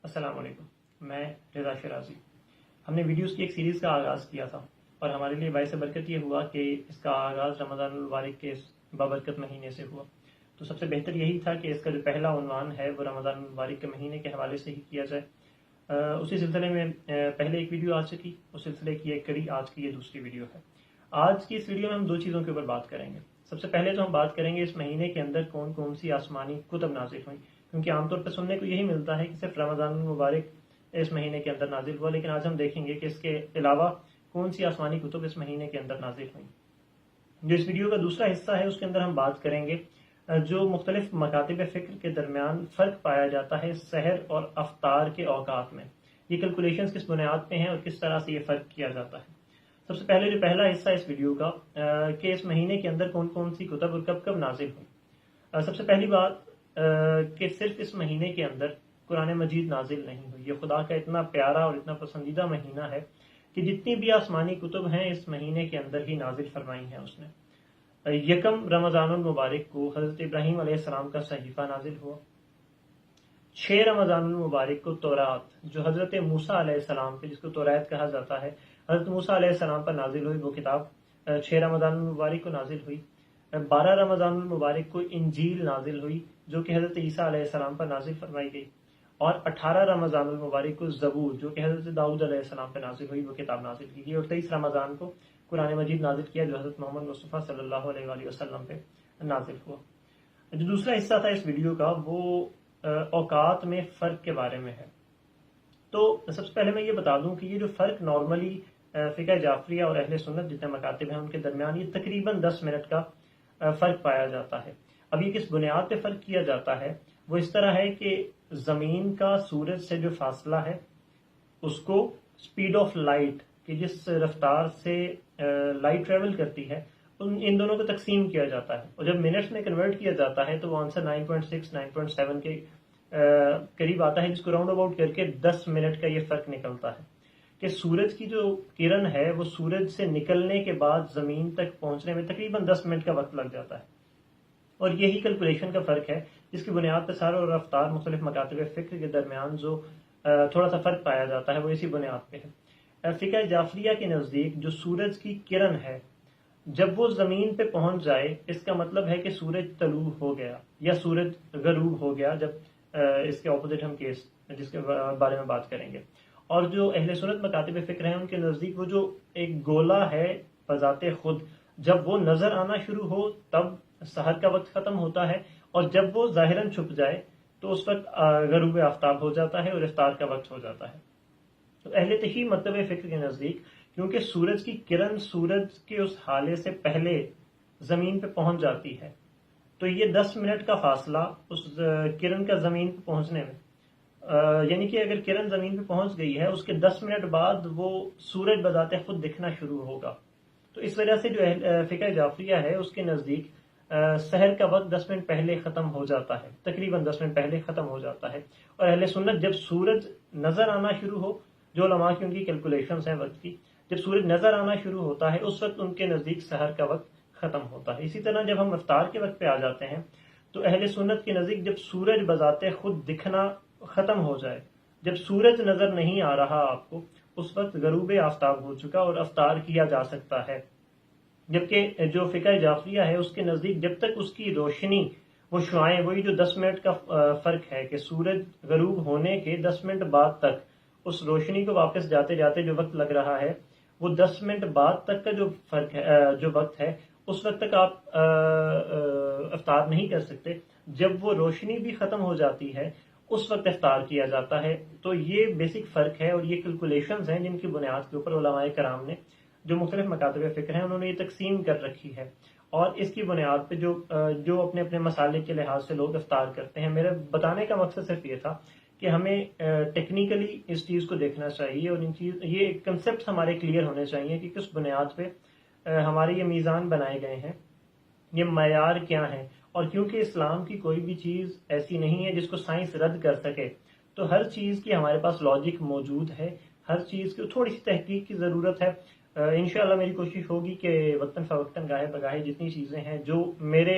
अस्सलाम वालेकुम। मैं रज़ा शिराजी। हमने वीडियोस की एक सीरीज़ का आगाज़ किया था और हमारे लिए बाइस बरकत ये हुआ कि इसका आगाज़ रमज़ानुल मुबारक के इस बाबरकत महीने से हुआ। तो सबसे बेहतर यही था कि इसका जो पहला उन्वान है वो रमज़ानुल मुबारक के महीने के हवाले से ही किया जाए। उसी सिलसिले में पहले एक वीडियो आ चुकी, उस सिलसिले की एक कड़ी आज की ये दूसरी वीडियो है। आज की इस वीडियो में हम दो चीज़ों के ऊपर बात करेंगे। सबसे पहले तो हम बात करेंगे इस महीने के अंदर कौन कौन सी आसमानी कुतुब नाजिल हुई, क्योंकि आमतौर पर सुनने को यही मिलता है कि सिर्फ रमज़ानुल मुबारक इस महीने के अंदर नाजिल हुआ, लेकिन आज हम देखेंगे कि इसके अलावा कौन सी आसमानी कुतुब इस महीने के अंदर नाजिल हुई। जो इस वीडियो का दूसरा हिस्सा है उसके अंदर हम बात करेंगे जो मुख्तलिफ मकातिब फ़िक्र के दरमियान फ़र्क पाया जाता है सहर और अफ्तार के औकात में। ये कैलकुलेशंस किस बुनियाद पे हैं और किस तरह से ये फ़र्क किया जाता है। सबसे पहले जो पहला हिस्सा इस वीडियो का कि इस महीने के अंदर कौन कौन सी कुतुब और कब कब नाजिल हुई। सबसे पहली बात कि सिर्फ इस महीने के अंदर कुरान मजीद नाजिल नहीं हुई। ये खुदा का इतना प्यारा और इतना पसंदीदा महीना है कि जितनी भी आसमानी कुतुब हैं इस महीने के अंदर ही नाजिल फरमाई हैं उसने। यकम रमज़ानुल मुबारक को हज़रत इब्राहीम अलैहिस्सलाम का सहीफ़ा नाजिल हुआ। 6 रमज़ानुल मुबारक को तौरात जो हज़रत मूसा अलैहिस्सलाम पे, जिसको तौरात कहा जाता है, हज़रत मूसा अलैहिस्सलाम पर नाजिल हुई वो किताब 6 रमज़ानुल मुबारक को नाजिल हुई। 12 रमज़ानुल मुबारक को इंजील नाजिल हुई जो कि हज़रत ईसा अलैहिस्सलाम पर नाजिल फरमाई गई। और 18 रमज़ानुल मुबारक को ज़बूर जो कि हज़रत दाऊद अलैहिस्सलाम पर नाजिल हुई वो किताब नाजिल की गई। और 23 रमज़ान को कुरान मजीद नाजिल किया जो हज़रत मोहम्मद मुस्तफ़ा सल्लल्लाहु अलैहि वसल्लम पे नाजिल हुआ। जो दूसरा हिस्सा था इस वीडियो का वो औकात में फ़र्क के बारे में है। तो सबसे पहले मैं ये बता दूं कि ये जो फ़र्क नॉर्मली फ़िक़्ह जाफ़रिया और अहले सुन्नत जितने मकातिब हैं उनके दरमियान ये तकरीबन 10 मिनट का फ़र्क पाया जाता है। अब ये किस बुनियाद पे फ़र्क किया जाता है वो इस तरह है कि ज़मीन का सूरज से जो फासला है उसको स्पीड ऑफ लाइट कि जिस रफ्तार से लाइट ट्रेवल करती है इन दोनों को तकसीम किया जाता है और जब मिनट्स में कन्वर्ट किया जाता है तो वो आंसर 9.6 9.7 के करीब आता है, जिसको राउंड अबाउट करके 10 मिनट का ये फ़र्क निकलता है कि सूरज की जो किरण है वो सूरज से निकलने के बाद ज़मीन तक पहुंचने में तकरीबन 10 मिनट का वक्त लग जाता है। और यही कैलकुलेशन का फ़र्क है जिसकी बुनियाद पर सार और रफ्तार मुख्तलिफ मकातिब फ़िक्र के दरमियान जो थोड़ा सा फ़र्क पाया जाता है वो इसी बुनियाद पे है। फ़िक़्ह जाफ़रिया के नज़दीक जो सूरज की किरण है जब वो ज़मीन पे पहुंच जाए इसका मतलब है कि सूरज तलू हो गया या सूरज गरूब हो गया, जब इसके ऑपोजिट हम केस जिसके बारे में बात करेंगे। और जो अहले सुन्नत मकातिब फ़िक्र हैं उनके नज़दीक वो जो एक गोला है बज़ाते खुद जब वो नज़र आना शुरू हो तब सहर का वक्त ख़त्म होता है और जब वो ज़ाहिरन छुप जाए तो उस वक्त गरूब आफ्ताब हो जाता है और इफ्तार का वक्त हो जाता है। तो अहले तशी मकतब फ़िक्र के नज़दीक क्योंकि सूरज की किरण सूरज के उस हाले से पहले ज़मीन पे पहुंच जाती है तो ये 10 मिनट का फासला उस किरण का ज़मीन पे पहुंचने में यानी कि अगर किरण ज़मीन पे पहुंच गई है उसके 10 मिनट बाद वो सूरज बजाते खुद दिखना शुरू होगा। तो इस वजह से जो फ़िक़्ह जाफ़रिया है उसके नज़दीक सहर का वक्त 10 मिनट पहले ख़त्म हो जाता है, तकरीबन 10 मिनट पहले ख़त्म हो जाता है। और अहले सुन्नत जब सूरज नज़र आना शुरू हो, जो उलमा की उनकी कैलकुलेशंस हैं वक्त की, जब सूरज नज़र आना शुरू होता है उस वक्त उनके नज़दीक सहर का वक्त ख़त्म होता है। इसी तरह जब हम इफ्तार के वक्त पे आ जाते हैं तो अहले सुन्नत के नज़दीक जब सूरज बजाते खुद दिखना ख़त्म हो जाए, जब सूरज नज़र नहीं आ रहा आपको, उस वक्त गरूब आफ्ताब हो चुका और इफ्तार किया जा सकता है। जबकि जो फ़िक़्ह जाफ़रिया है उसके नज़दीक जब तक उसकी रोशनी वो शुआएं, वही जो 10 मिनट का फ़र्क है कि सूरज गरूब होने के 10 मिनट बाद तक उस रोशनी को वापस जाते जाते जो वक्त लग रहा है वो 10 मिनट बाद तक का जो फ़र्क है, जो वक्त है उस वक्त तक आप इफ्तार नहीं कर सकते। जब वो रोशनी भी ख़त्म हो जाती है उस वक्त इफ्तार किया जाता है। तो ये बेसिक फ़र्क है और ये कैलकुलेशंस हैं जिनकी बुनियाद के ऊपर उलमाए कराम ने जो मुख्तलिफ मकातिब फ़िक्र हैं उन्होंने ये तकसीम कर रखी है और इसकी बुनियाद पे जो अपने अपने मसाले के लिहाज से लोग इफ्तार करते हैं। मेरे बताने का मकसद सिर्फ ये था कि हमें टेक्निकली इस चीज़ को देखना चाहिए और ये कंसेप्ट हमारे क्लियर होने चाहिए कि किस बुनियाद पे हमारे ये मीज़ान बनाए गए हैं, ये मयार क्या है। और क्योंकि इस्लाम की कोई भी चीज़ ऐसी नहीं है जिसको साइंस रद्द कर सके, तो हर चीज़ की हमारे पास लॉजिक मौजूद है, हर चीज़ की थोड़ी सी तहकीक की ज़रूरत है। इंशाअल्लाह मेरी कोशिश होगी कि वक्तन फ़वक्तन गाहे बगाहे जितनी चीज़ें हैं जो मेरे